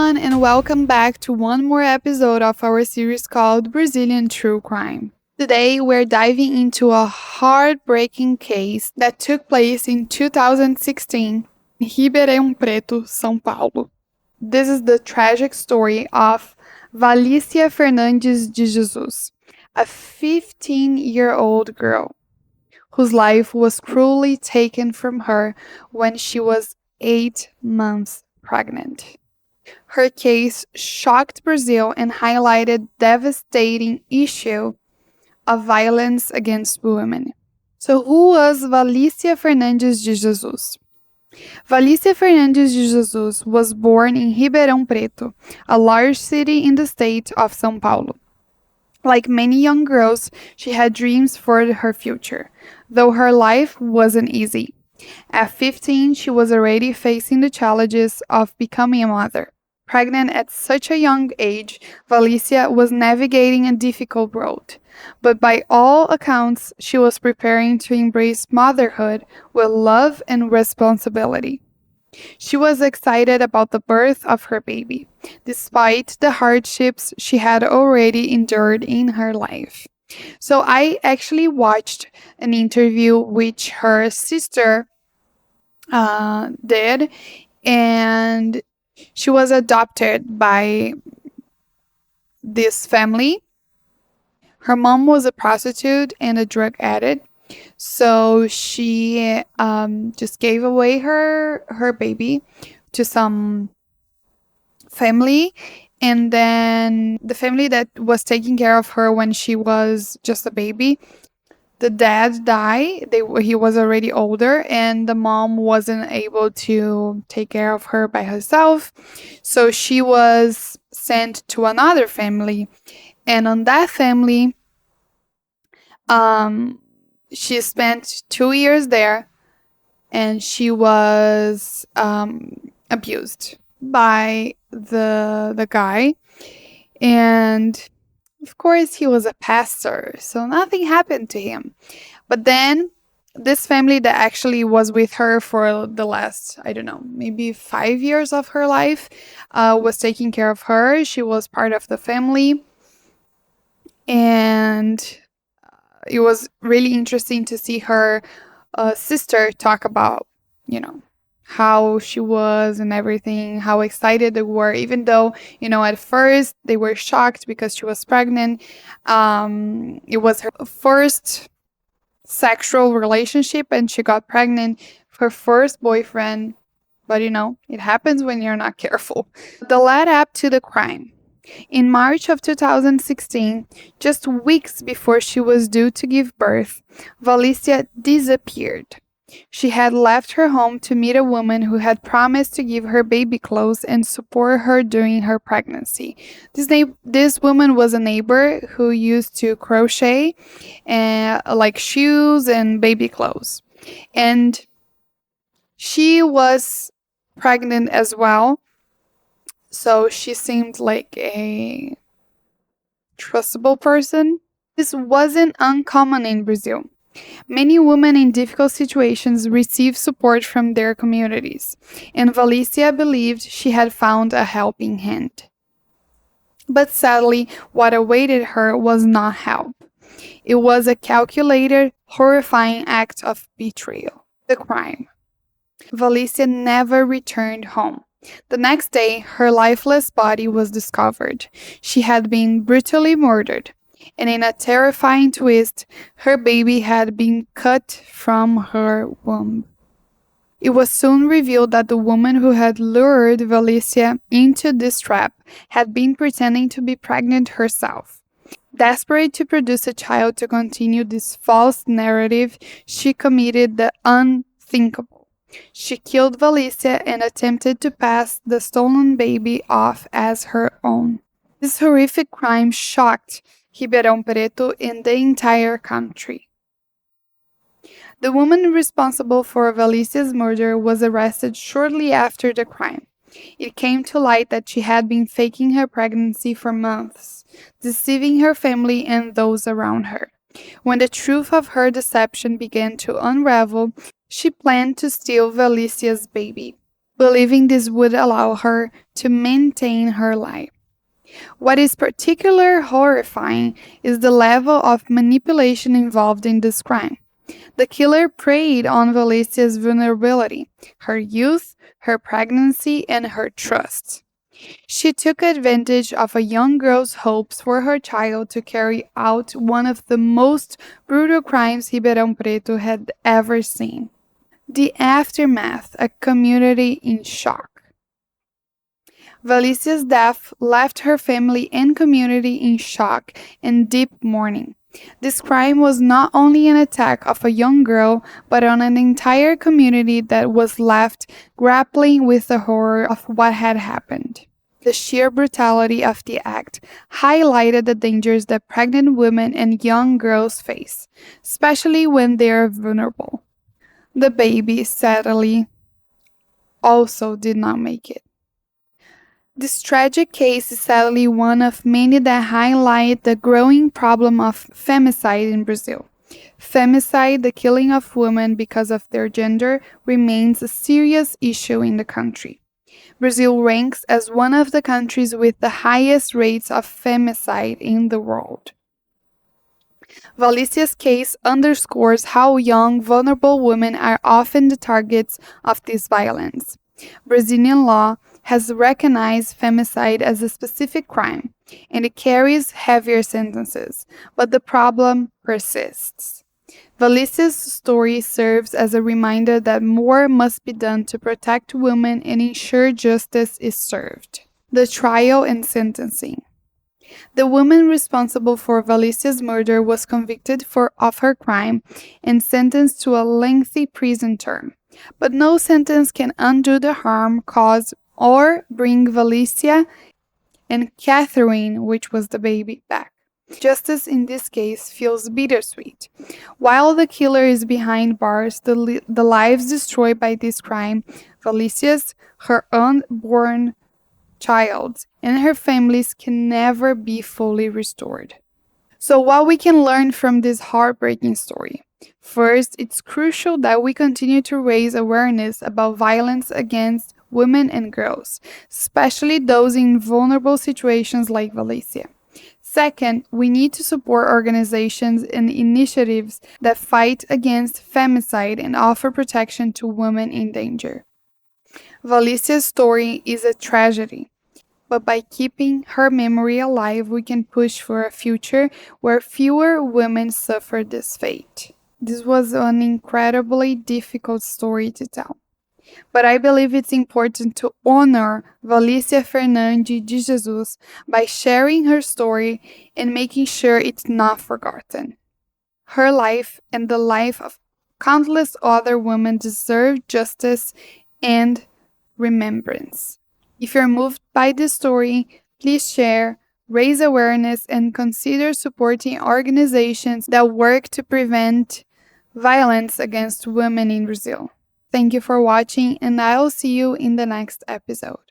everyone, and welcome back to one more episode of our series called Brazilian True Crime. Today, we're diving into a heartbreaking case that took place in 2016 in Ribeirão Preto, São Paulo. This is the tragic story of Valíssia Fernandes de Jesus, a 15-year-old girl whose life was cruelly taken from her when she was 8 months pregnant. Her case shocked Brazil and highlighted devastating issue of violence against women. So who was Valíssia Fernandes de Jesus? Valíssia Fernandes de Jesus was born in Ribeirão Preto, a large city in the state of São Paulo. Like many young girls, she had dreams for her future, though her life wasn't easy. At 15, she was already facing the challenges of becoming a mother. Pregnant at such a young age, Valíssia was navigating a difficult road. But by all accounts, she was preparing to embrace motherhood with love and responsibility. She was excited about the birth of her baby, despite the hardships she had already endured in her life. So I actually watched an interview which her sister did, and she was adopted by this family. Her mom was a prostitute and a drug addict, so she just gave away her baby to some family. And then the family that was taking care of her when she was just a baby, the dad died. He was already older, and the mom wasn't able to take care of her by herself. So she was sent to another family. And on that family, she spent 2 years there, and she was abused by the guy. And of course, he was a pastor, so nothing happened to him. But then this family that actually was with her for the last, I don't know, maybe 5 years of her life, was taking care of her. She was part of the family. And it was really interesting to see her sister talk about, how she was and everything, how excited they were, even though, at first they were shocked because she was pregnant. It was her first sexual relationship and she got pregnant, her first boyfriend. But, it happens when you're not careful. The led up to the crime. In March of 2016, just weeks before she was due to give birth, Valíssia disappeared. She had left her home to meet a woman who had promised to give her baby clothes and support her during her pregnancy. This woman was a neighbor who used to crochet like shoes and baby clothes. And she was pregnant as well. So she seemed like a trustable person. This wasn't uncommon in Brazil. Many women in difficult situations receive support from their communities, and Valíssia believed she had found a helping hand. But sadly, what awaited her was not help. It was a calculated, horrifying act of betrayal, the crime. Valíssia never returned home. The next day, her lifeless body was discovered. She had been brutally murdered. And in a terrifying twist, her baby had been cut from her womb. It was soon revealed that the woman who had lured Valíssia into this trap had been pretending to be pregnant herself. Desperate to produce a child to continue this false narrative, she committed the unthinkable. She killed Valíssia and attempted to pass the stolen baby off as her own. This horrific crime shocked Ribeirão Preto and the entire country. The woman responsible for Valíssia's murder was arrested shortly after the crime. It came to light that she had been faking her pregnancy for months, deceiving her family and those around her. When the truth of her deception began to unravel, she planned to steal Valíssia's baby. believing this would allow her to maintain her life. What is particularly horrifying is the level of manipulation involved in this crime. The killer preyed on Valíssia's vulnerability, her youth, her pregnancy, and her trust. She took advantage of a young girl's hopes for her child to carry out one of the most brutal crimes Ribeirão Preto had ever seen. The aftermath, a community in shock. Valíssia's death left her family and community in shock and deep mourning. This crime was not only an attack of a young girl, but on an entire community that was left grappling with the horror of what had happened. The sheer brutality of the act highlighted the dangers that pregnant women and young girls face, especially when they are vulnerable. The baby, sadly, also did not make it. This tragic case is sadly one of many that highlight the growing problem of femicide in Brazil. Femicide, the killing of women because of their gender, remains a serious issue in the country. Brazil ranks as one of the countries with the highest rates of femicide in the world. Valíssia's case underscores how young, vulnerable women are often the targets of this violence. Brazilian law has recognized femicide as a specific crime, and it carries heavier sentences, but the problem persists. Valíssia's story serves as a reminder that more must be done to protect women and ensure justice is served. The trial and sentencing. The woman responsible for Valíssia's murder was convicted of her crime and sentenced to a lengthy prison term. But no sentence can undo the harm caused or bring Valíssia and Catherine, which was the baby, back. Justice in this case feels bittersweet. While the killer is behind bars, the lives destroyed by this crime, Valíssia's, her unborn child, and her families can never be fully restored. So what we can learn from this heartbreaking story? First, it's crucial that we continue to raise awareness about violence against women and girls, especially those in vulnerable situations like Valíssia. Second, we need to support organizations and initiatives that fight against femicide and offer protection to women in danger. Valíssia's story is a tragedy, but by keeping her memory alive, we can push for a future where fewer women suffer this fate. This was an incredibly difficult story to tell, but I believe it's important to honor Valíssia Fernandes de Jesus by sharing her story and making sure it's not forgotten. Her life and the life of countless other women deserve justice and remembrance. If you're moved by this story, please share, raise awareness, and consider supporting organizations that work to prevent violence against women in Brazil. Thank you for watching, and I'll see you in the next episode.